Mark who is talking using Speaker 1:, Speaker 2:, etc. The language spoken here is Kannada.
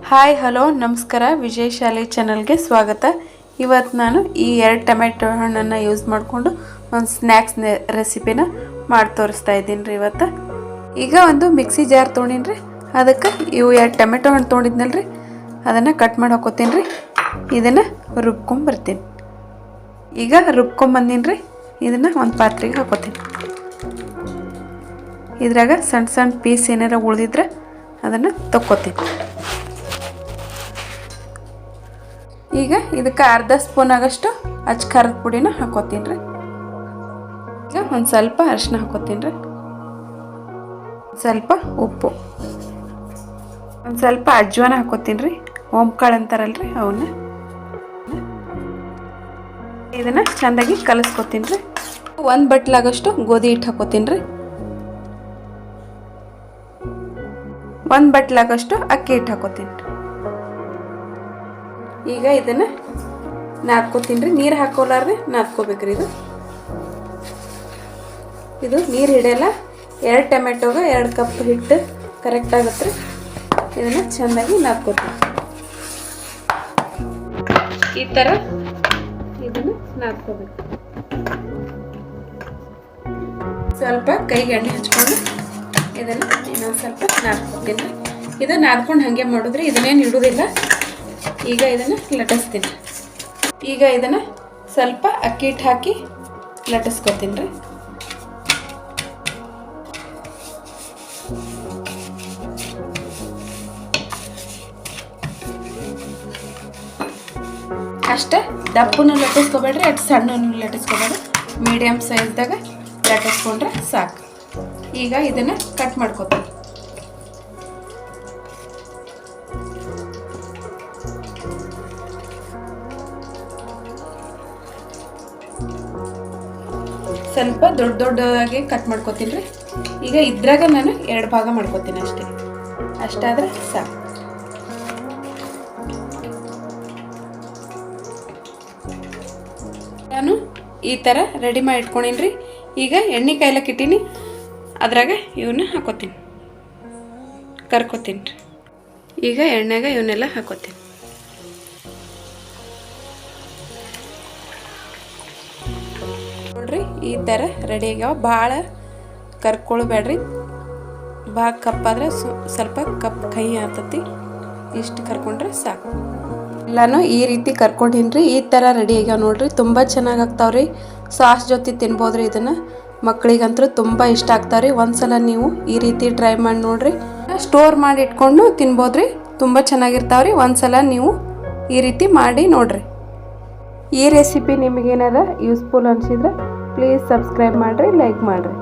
Speaker 1: ಹಾಯ್ ಹಲೋ ನಮಸ್ಕಾರ ವಿಜಯ್ ಶಾಲೆ ಚಾನಲ್ಗೆ ಸ್ವಾಗತ. ಇವತ್ತು ನಾನು ಈ 2 ಟೊಮೆಟೊ ಹಣ್ಣನ್ನು ಯೂಸ್ ಮಾಡಿಕೊಂಡು ಒಂದು ಸ್ನ್ಯಾಕ್ಸ್ ರೆಸಿಪಿನ ಮಾಡಿ ತೋರಿಸ್ತಾ ಇದ್ದೀನಿ ರೀ. ಇವತ್ತು ಈಗ ಒಂದು ಮಿಕ್ಸಿ ಜಾರ್ ತೊಗೊಂಡಿನಿ ರೀ. ಅದಕ್ಕೆ ಇವು 2 ಟೊಮೆಟೊ ಹಣ್ಣು ತೊಗೊಂಡಿದ್ನಲ್ಲ ರೀ, ಅದನ್ನು ಕಟ್ ಮಾಡಿ ಹಾಕೋತೀನಿ ರೀ. ಇದನ್ನು ರುಬ್ಕೊಂಬರ್ತೀನಿ. ಈಗ ರುಬ್ಕೊಂಬಂದಿನಿ ರೀ. ಇದನ್ನು ಒಂದು ಪಾತ್ರೆಗೆ ಹಾಕೋತೀನಿ. ಇದ್ರಾಗ ಸಣ್ಣ ಸಣ್ಣ ಪೀಸ್ ಏನಾರ ಉಳಿದಿದ್ರೆ ಅದನ್ನು ತಕ್ಕೋತೀನಿ. ಈಗ ಇದಕ್ಕೆ ಅರ್ಧ ಸ್ಪೂನ್ ಆಗಷ್ಟು ಅಚ್ಚ ಖಾರದ ಪುಡಿನ ಹಾಕೋತೀನಿ ರೀ. ಈಗ ಒಂದು ಸ್ವಲ್ಪ ಅರಿಶಿನ ಹಾಕೋತೀನಿ ರೀ, ಸ್ವಲ್ಪ ಉಪ್ಪು, ಒಂದು ಸ್ವಲ್ಪ ಅಜ್ವಾನ ಹಾಕೋತೀನಿ ರೀ. ಓಂಕಾಳು ಅಂತಾರಲ್ರಿ ಅವನ್ನ. ಇದನ್ನು ಚೆಂದಾಗಿ ಕಲಿಸ್ಕೊತೀನಿ ರೀ. 1 ಬಟ್ಲಾಗಷ್ಟು ಗೋಧಿ ಹಿಟ್ಟು ಹಾಕೋತೀನಿ ರೀ. 1 ಬಟ್ಲಾಗಷ್ಟು ಅಕ್ಕಿ ಹಿಟ್ಟು ಹಾಕೋತೀನಿ ರೀ. ಈಗ ಇದನ್ನು ನಾದ್ಕೋತೀನಿ ರೀ. ನೀರು ಹಾಕೋಲಾರ್ದೆ ನಾದ್ಕೋಬೇಕ್ರಿ. ಇದು ನೀರು ಹಿಡಿಯಲ್ಲ. 2 ಟೊಮೆಟೊಗೆ 2 ಕಪ್ ಹಿಟ್ಟು ಕರೆಕ್ಟ್ ಆಗುತ್ತೆ ರೀ. ಇದನ್ನು ಚೆನ್ನಾಗಿ ನಾದ್ಕೋತೀನಿ. ಈ ಥರ ಇದನ್ನು ನಾದ್ಕೋಬೇಕು. ಸ್ವಲ್ಪ ಕೈಗೆ ಎಣ್ಣೆ ಹಚ್ಕೊಂಡು ಇದನ್ನು ಇನ್ನೊಂದು ಸ್ವಲ್ಪ ನಾದ್ಕೋತೀನಿ ರೀ. ಇದು ನಾದ್ಕೊಂಡು ಹಾಗೆ ಮಾಡಿದ್ರಿ, ಇದನ್ನೇನು ಇಡೋದಿಲ್ಲ. ಈಗ ಇದನ್ನು ಲಟ್ಟಿಸ್ತೀನಿ. ಈಗ ಇದನ್ನು ಸ್ವಲ್ಪ ಅಕ್ಕಿ ಹಿಟ್ಟು ಹಾಕಿ ಲಟ್ಟಿಸ್ಕೊತೀನಿ ರೀ. ಅಷ್ಟೇ, ದಪ್ಪನ್ನು ಲಟ್ಟಿಸ್ಕೊಬೇಡ್ರಿ, ಅಷ್ಟು ಸಣ್ಣನ್ನು ಲಟ್ಟಿಸ್ಕೊಬೇಡ್ರಿ. ಮೀಡಿಯಮ್ ಸೈಜ್ದಾಗ ಲಟ್ಟಿಸ್ಕೊಂಡ್ರೆ ಸಾಕು. ಈಗ ಇದನ್ನು ಕಟ್ ಮಾಡ್ಕೊತೀನಿ. ಸ್ವಲ್ಪ ದೊಡ್ಡದಾಗಿ ಕಟ್ ಮಾಡ್ಕೋತೀನಿ ರೀ. ಈಗ ಇದ್ರಾಗ ನಾನು 2 ಭಾಗ ಮಾಡ್ಕೋತೀನಿ ಅಷ್ಟೇ. ಅಷ್ಟಾದ್ರೆ ಸಾಕು. ನಾನು ಈ ಥರ ರೆಡಿ ಮಾಡಿ ಇಟ್ಕೊಂಡೀನಿ ರೀ. ಈಗ ಎಣ್ಣೆ ಕಾಯ್ಲಕ್ಕೆ ಇಟ್ಟೀನಿ. ಅದ್ರಾಗ ಇವನ್ನ ಹಾಕೋತೀನಿ, ಕರ್ಕೋತೀನಿ ರೀ. ಈಗ ಎಣ್ಣೆಗ ಇವನ್ನೆಲ್ಲ ಹಾಕೋತೀನಿ. ನೋಡ್ರಿ, ಈ ಥರ ರೆಡಿ ಆಗ್ಯಾವ. ಭಾಳ ಕರ್ಕೊಳ್ಬೇಡ್ರಿ. ಭಾಳ ಕಪ್ಪಾದ್ರೆ ಸ್ವಲ್ಪ ಕಪ್ ಕೈ ಆಗ್ತತಿ. ಇಷ್ಟು ಕರ್ಕೊಂಡ್ರೆ ಸಾಕು. ಎಲ್ಲನೂ ಈ ರೀತಿ ಕರ್ಕೊಂಡಿನಿ ರೀ. ಈ ಥರ ರೆಡಿ ಆಗ್ಯಾವ ನೋಡ್ರಿ. ತುಂಬ ಚೆನ್ನಾಗಿ ಆಗ್ತಾವ್ರಿ. ಸಾಸ್ ಜೊತೆ ತಿನ್ಬೋದ್ರಿ. ಇದನ್ನು ಮಕ್ಕಳಿಗಂತೂ ತುಂಬ ಇಷ್ಟ ಆಗ್ತಾವ್ರಿ. ಒಂದ್ಸಲ ನೀವು ಈ ರೀತಿ ಟ್ರೈ ಮಾಡಿ ನೋಡ್ರಿ. ಸ್ಟೋರ್ ಮಾಡಿ ಇಟ್ಕೊಂಡು ತಿನ್ಬೋದ್ರಿ. ತುಂಬ ಚೆನ್ನಾಗಿರ್ತಾವ್ರಿ. ಒಂದ್ಸಲ ನೀವು ಈ ರೀತಿ ಮಾಡಿ ನೋಡ್ರಿ. ಈ ರೆಸಿಪಿ ನಿಮಗೇನಾರ ಯೂಸ್ಫುಲ್ ಅನಿಸಿದ್ರೆ ಪ್ಲೀಸ್ ಸಬ್ಸ್ಕ್ರೈಬ್ ಮಾಡಿರಿ, ಲೈಕ್ ಮಾಡಿರಿ.